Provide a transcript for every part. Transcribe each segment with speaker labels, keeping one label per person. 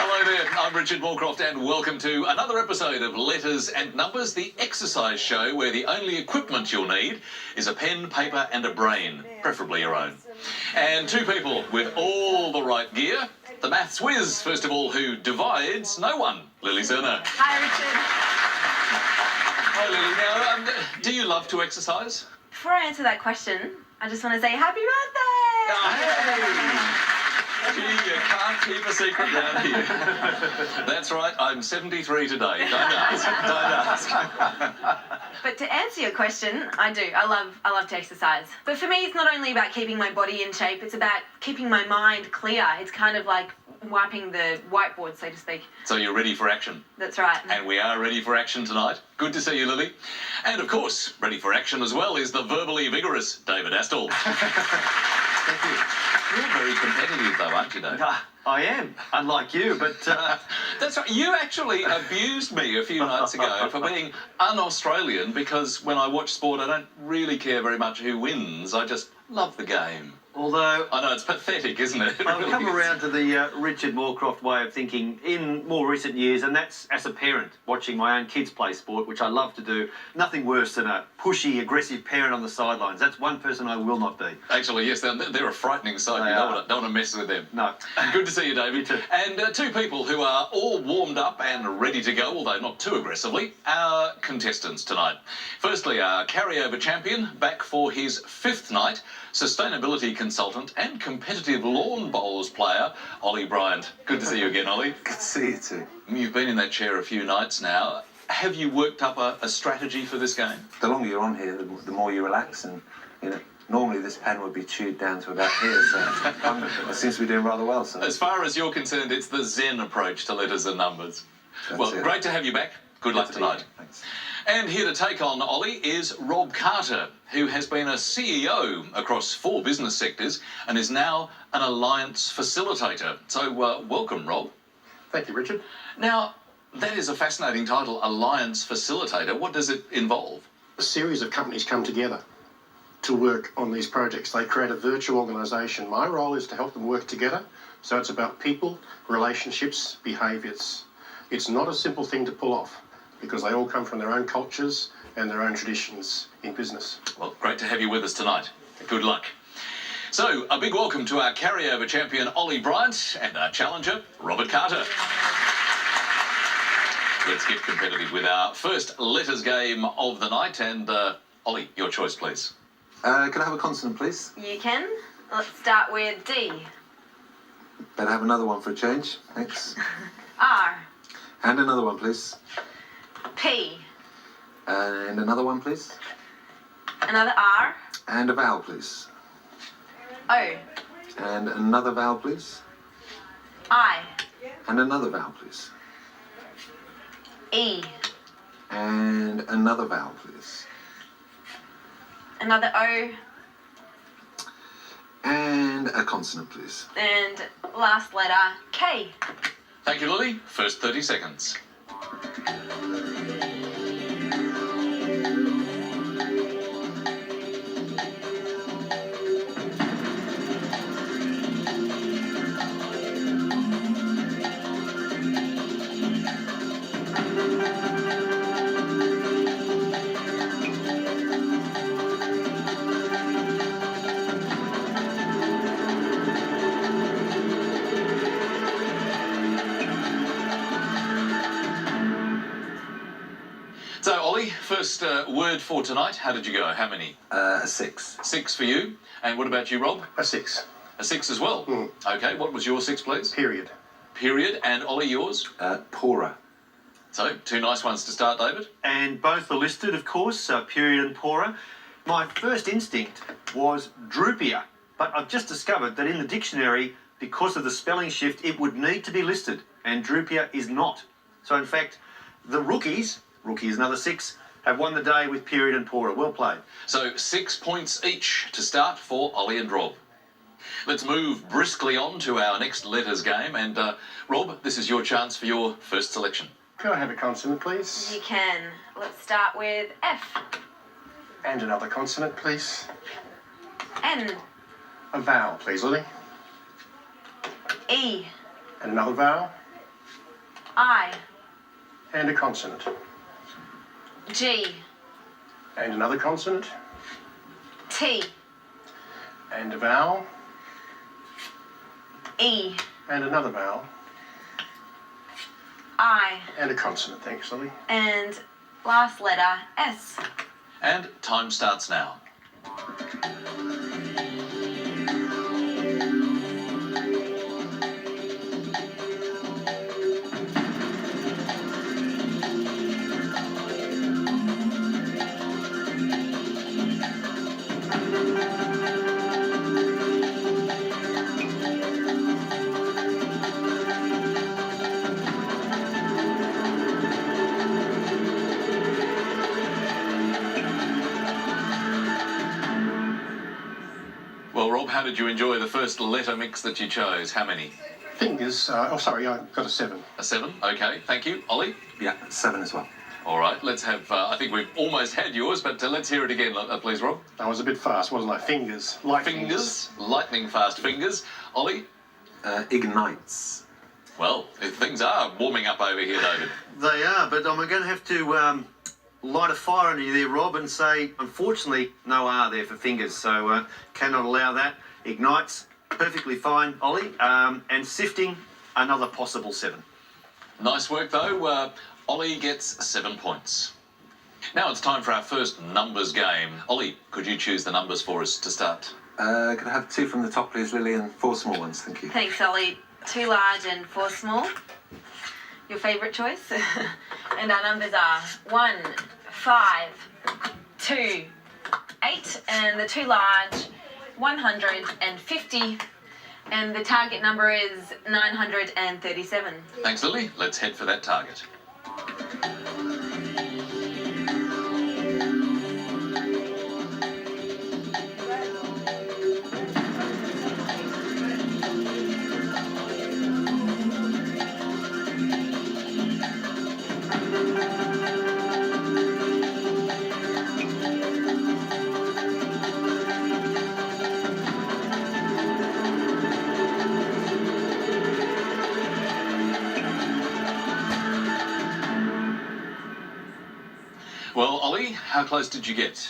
Speaker 1: Hello there, I'm Richard Morecroft and welcome to another episode of Letters and Numbers, the exercise show where the only equipment you'll need is a pen, paper and a brain, preferably your own. And two people with all the right gear. The maths whiz, first of all, who divides no one, Lily Serna.
Speaker 2: Hi, Richard.
Speaker 1: Hi, Lily. Now, do you love to exercise?
Speaker 2: Before I answer that question, I just want to say happy birthday!
Speaker 1: Hey! Gee, you can't keep a secret down here. That's right, I'm 73 today. Don't ask. Don't ask.
Speaker 2: But to answer your question, I do. I love to exercise. But for me, it's not only about keeping my body in shape, it's about keeping my mind clear. It's kind of like wiping the whiteboard, so to speak.
Speaker 1: So you're ready for action?
Speaker 2: That's right.
Speaker 1: And we are ready for action tonight. Good to see you, Lily. And of course, ready for action as well is the verbally vigorous David Astle.
Speaker 3: Thank you.
Speaker 1: You're very competitive though, aren't you, Dave?
Speaker 3: I am, unlike you, but...
Speaker 1: That's right. You actually abused me a few nights ago for being un-Australian because when I watch sport, I don't really care very much who wins. I just love the game.
Speaker 3: Although...
Speaker 1: I know, it's pathetic, isn't it?
Speaker 3: I've come around to the Richard Morecroft way of thinking in more recent years, and that's as a parent, watching my own kids play sport, which I love to do. Nothing worse than a pushy, aggressive parent on the sidelines. That's one person I will not be.
Speaker 1: Actually, yes, they're a frightening sight. You don't want to mess with them.
Speaker 3: No.
Speaker 1: Good to see you, David.
Speaker 3: You too.
Speaker 1: And two people who are all warmed up and ready to go, although not too aggressively, our contestants tonight. Firstly, our carryover champion, back for his fifth night, sustainability consultant and competitive lawn bowls player, Ollie Bryant. Good to see you again, Ollie.
Speaker 4: Good to see you too.
Speaker 1: You've been in that chair a few nights now. Have you worked up a strategy for this game?
Speaker 4: The longer you're on here, the more you relax, and normally this pen would be chewed down to about here, so it seems to be doing rather well. So.
Speaker 1: As far as you're concerned, it's the Zen approach to letters and numbers. Well, great to have you back. Good luck tonight.
Speaker 4: Thanks.
Speaker 1: And here to take on Ollie is Rob Carter, who has been a CEO across 4 business sectors and is now an alliance facilitator. So welcome, Rob.
Speaker 5: Thank you, Richard.
Speaker 1: Now, that is a fascinating title, alliance facilitator. What does it involve?
Speaker 5: A series of companies come together to work on these projects. They create a virtual organisation. My role is to help them work together. So it's about people, relationships, behaviours. It's not a simple thing to pull off, because they all come from their own cultures and their own traditions in business.
Speaker 1: Well, great to have you with us tonight. Good luck. So, a big welcome to our carryover champion, Ollie Bryant, and our challenger, Robert Carter. Let's get competitive with our first letters game of the night. And, Ollie, your choice, please.
Speaker 4: Can I have a consonant, please?
Speaker 2: You can. Let's start with D.
Speaker 4: Better have another one for a change. Thanks.
Speaker 2: R.
Speaker 4: And another one, please.
Speaker 2: P.
Speaker 4: And another one, please.
Speaker 2: Another R.
Speaker 4: And a vowel, please.
Speaker 2: O.
Speaker 4: And another vowel, please.
Speaker 2: I.
Speaker 4: And another vowel, please.
Speaker 2: E.
Speaker 4: And another vowel, please.
Speaker 2: Another O.
Speaker 4: And a consonant, please.
Speaker 2: And last letter, K.
Speaker 1: Thank you, Lily. First 30 seconds. So, Ollie, first word for tonight. How did you go? How many?
Speaker 4: A 6.
Speaker 1: 6 for you. And what about you, Rob?
Speaker 5: A 6.
Speaker 1: A 6 as well? Okay, what was your 6, please?
Speaker 5: Period.
Speaker 1: Period. And Ollie, yours?
Speaker 4: Poorer.
Speaker 1: So, 2 nice ones to start, David.
Speaker 3: And both are listed, of course, period and poorer. My first instinct was droopier, but I've just discovered that in the dictionary, because of the spelling shift, it would need to be listed, and droopier is not. So, in fact, the rookie is another 6, have won the day with period and poorer. Well played.
Speaker 1: So 6 points each to start for Ollie and Rob. Let's move briskly on to our next letters game. And Rob, this is your chance for your first selection.
Speaker 5: Can I have a consonant, please?
Speaker 2: You can. Let's start with F.
Speaker 5: And another consonant, please.
Speaker 2: N.
Speaker 5: A vowel, please, Lily.
Speaker 2: E.
Speaker 5: And another vowel.
Speaker 2: I,
Speaker 5: And a consonant.
Speaker 2: G,
Speaker 5: And another consonant.
Speaker 2: T,
Speaker 5: And a vowel.
Speaker 2: E,
Speaker 5: And another vowel.
Speaker 2: I,
Speaker 5: And a consonant. Thanks, Lily.
Speaker 2: and last letter, S.
Speaker 1: And time starts now. Well, Rob, how did you enjoy the first letter mix that you chose? How many?
Speaker 5: Fingers. I got a 7.
Speaker 1: A 7? Okay, thank you. Ollie?
Speaker 4: Yeah, 7 as well.
Speaker 1: All right, let's have, I think we've almost had yours, but let's hear it again, please, Rob.
Speaker 5: I was a bit fast, wasn't I? Fingers. Light
Speaker 1: Fingers, lightning fast fingers. Ollie?
Speaker 4: Ignites.
Speaker 1: Well, things are warming up over here, David.
Speaker 3: They are, but I'm going to have to light a fire under you there, Rob, and say, unfortunately, no R there for fingers, so cannot allow that. Ignites, perfectly fine, Ollie. And sifting, another possible 7.
Speaker 1: Nice work, though. Ollie gets 7 points. Now it's time for our first numbers game. Ollie, could you choose the numbers for us to start?
Speaker 4: Could I have 2 from the top, please, Lily, and 4 small ones, thank you.
Speaker 2: Thanks, Ollie. 2 large and 4 small. Your favourite choice? And our numbers are 1, 5, 2, 8, and the 2 large, 150, and the target number is 937.
Speaker 1: Thanks, Lily. Let's head for that target. Well, Ollie, how close did you get?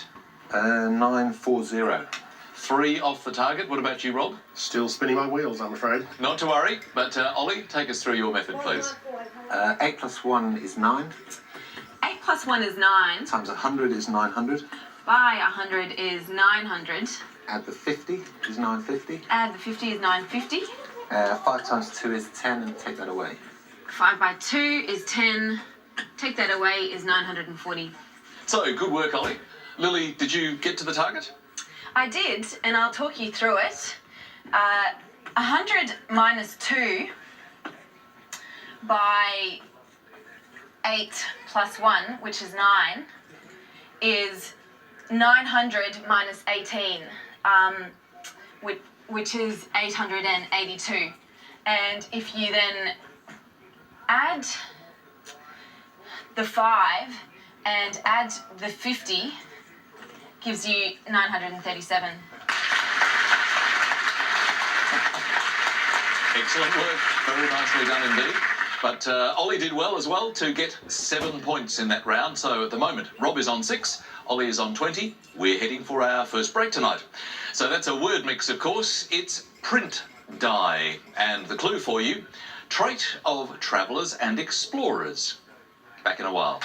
Speaker 4: 940.
Speaker 1: 3 off the target. What about you, Rob?
Speaker 5: Still spinning my wheels, I'm afraid.
Speaker 1: Not to worry, but Ollie, take us through your method, please.
Speaker 4: 8 plus 1 is 9.
Speaker 2: 8 plus 1 is 9.
Speaker 4: Times 100 is 900.
Speaker 2: By 100 is 900.
Speaker 4: Add the 50 is 950.
Speaker 2: Add the 50 is 950.
Speaker 4: 5 times 2 is 10, and take that away.
Speaker 2: 5 by 2 is 10. Take that away is 940.
Speaker 1: So, good work, Ollie. Lily, did you get to the target?
Speaker 2: I did, and I'll talk you through it. 100 minus 2 by 8 plus 1, which is 9, is 900 minus 18, which is 882. And if you then add the 5 and add the 50, gives you 937.
Speaker 1: Excellent work. Very nicely done indeed. But Ollie did well as well to get 7 points in that round. So at the moment, Rob is on 6, Ollie is on 20. We're heading for our first break tonight. So that's a word mix, of course. It's print die. And the clue for you, trait of travellers and explorers. Back in a while.